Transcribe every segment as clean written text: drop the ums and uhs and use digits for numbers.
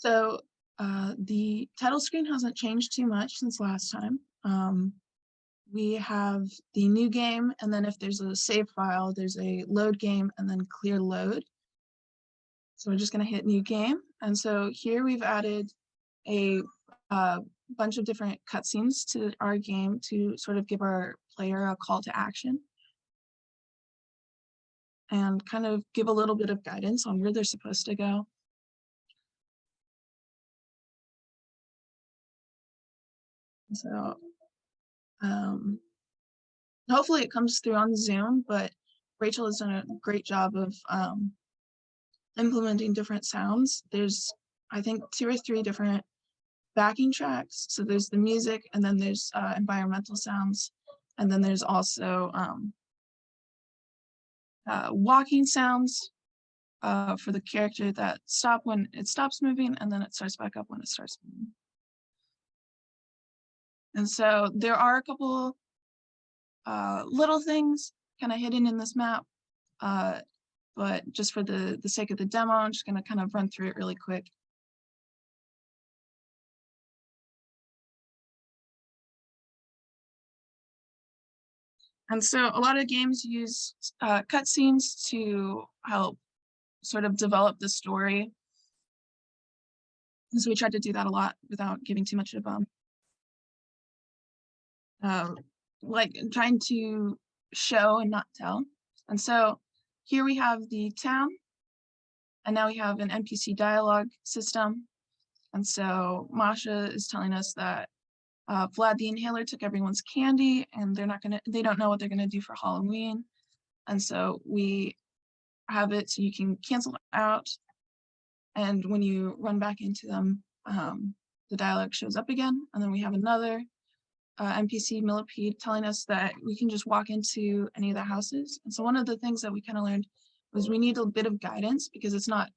So the title screen hasn't changed too much since last time. We have the new game, and then if there's a save file, there's a load game and then clear load. So we're just going to hit new game. And so here we've added a bunch of different cutscenes to our game to sort of give our player a call to action and kind of give a little bit of guidance on where they're supposed to go. So hopefully it comes through on Zoom, but Rachel has done a great job of implementing different sounds. There's, I think, 2 or 3 different backing tracks. So there's the music, and then there's environmental sounds, and then there's also walking sounds for the character that stop when it stops moving, and then it starts back up when it starts moving. And so there are a couple little things kind of hidden in this map, but just for the sake of the demo, I'm just going to kind of run through it really quick. And so a lot of games use cutscenes to help sort of develop the story. And so we tried to do that a lot without giving too much of like trying to show and not tell. And so here we have the town, and now we have an NPC dialogue system. And so Masha is telling us that Vlad the Inhaler took everyone's candy, and they don't know what they're gonna do for Halloween. And so we have it so you can cancel out, and when you run back into them, the dialogue shows up again. And then we have another NPC Millipede telling us that we can just walk into any of the houses. And so one of the things that we kind of learned was we need a bit of guidance, because it's not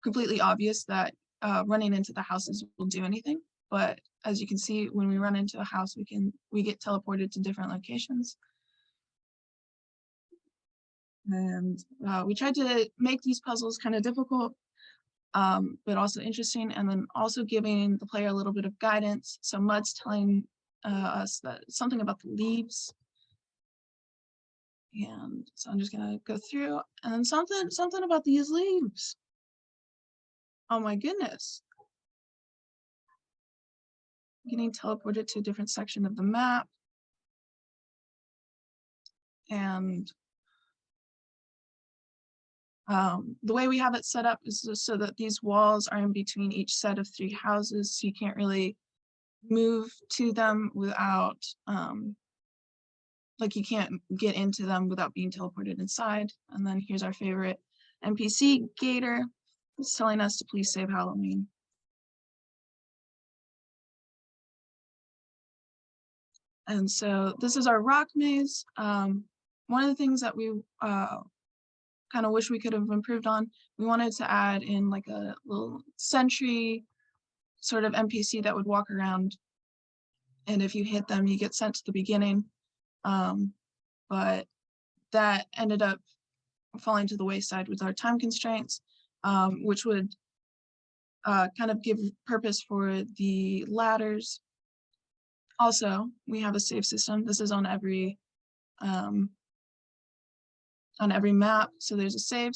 completely obvious that running into the houses will do anything. But as you can see, when we run into a house, we get teleported to different locations. And we tried to make these puzzles kind of difficult, but also interesting, and then also giving the player a little bit of guidance. So Mud's telling us that something about the leaves. And so I'm just gonna go through, and something about these leaves. Oh my goodness. Getting teleported to a different section of the map. And the way we have it set up is so that these walls are in between each set of 3 houses, so you can't really move to them without, like you can't get into them without being teleported inside. And then here's our favorite NPC, Gator. It's telling us to please save Halloween. And so this is our rock maze. One of the things that we kind of wish we could have improved on, we wanted to add in like a little sentry sort of NPC that would walk around, and if you hit them, you get sent to the beginning. But that ended up falling to the wayside with our time constraints, which would kind of give purpose for the ladders. Also, we have a save system. This is on every map. So there's a save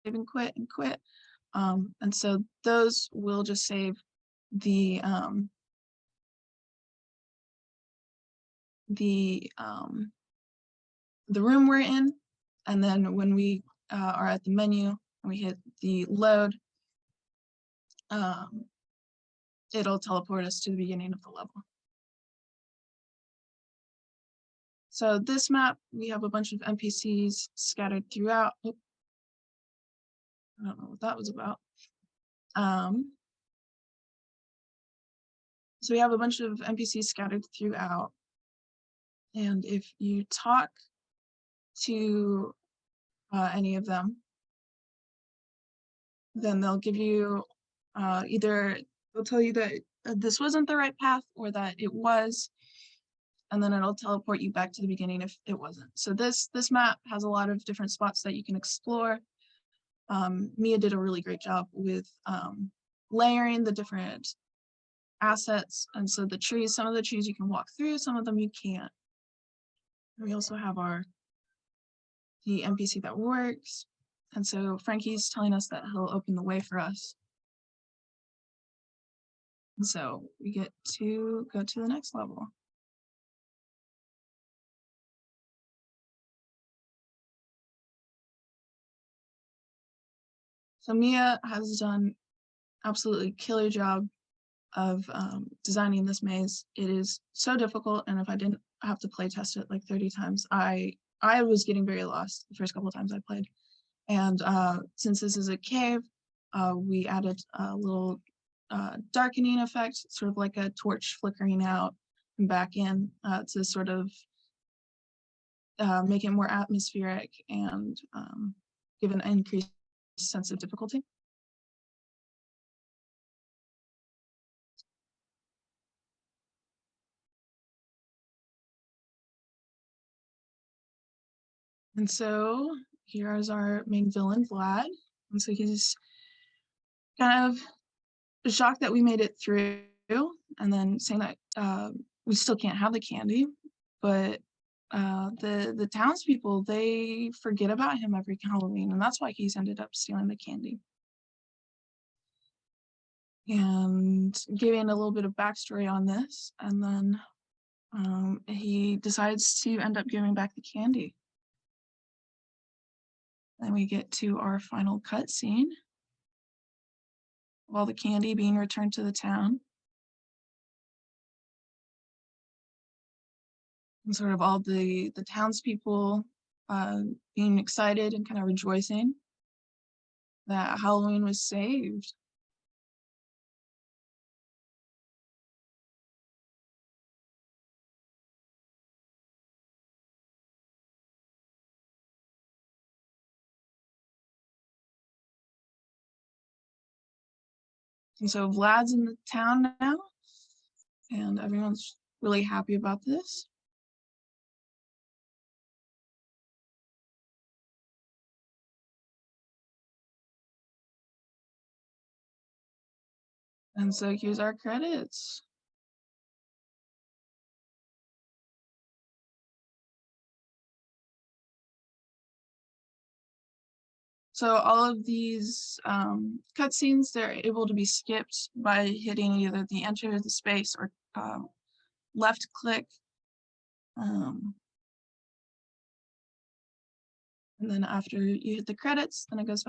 and quit. And so those will just save the room we're in. And then when we are at the menu and we hit the load, it'll teleport us to the beginning of the level. So this map, we have a bunch of NPCs scattered throughout. Oh, I don't know what that was about. So we have a bunch of NPCs scattered throughout. And if you talk to any of them, then they'll give you either they'll tell you that this wasn't the right path or that it was, and then it'll teleport you back to the beginning if it wasn't. So this map has a lot of different spots that you can explore. Mia did a really great job with layering the different assets. And so the trees, some of the trees you can walk through, some of them you can't. We also have the NPC that works. And so Frankie's telling us that he'll open the way for us. And so we get to go to the next level. So Mia has done absolutely killer job of designing this maze. It is so difficult, and if I didn't have to play test it like 30 times, I was getting very lost the first couple of times I played. And since this is a cave, we added a little darkening effect, sort of like a torch flickering out and back in to sort of make it more atmospheric and give an increased sense of difficulty. And so here is our main villain, Vlad. And so he's kind of shocked that we made it through, and then saying that we still can't have the candy, but the townspeople, they forget about him every Halloween, and that's why he's ended up stealing the candy. And giving a little bit of backstory on this, and then he decides to end up giving back the candy. Then we get to our final cutscene of all the candy being returned to the town. And sort of all the townspeople being excited and kind of rejoicing that Halloween was saved. And so Vlad's in the town now, and everyone's really happy about this. And so here's our credits. So all of these cutscenes, they're able to be skipped by hitting either the enter, the space, or left click. And then after you hit the credits, then it goes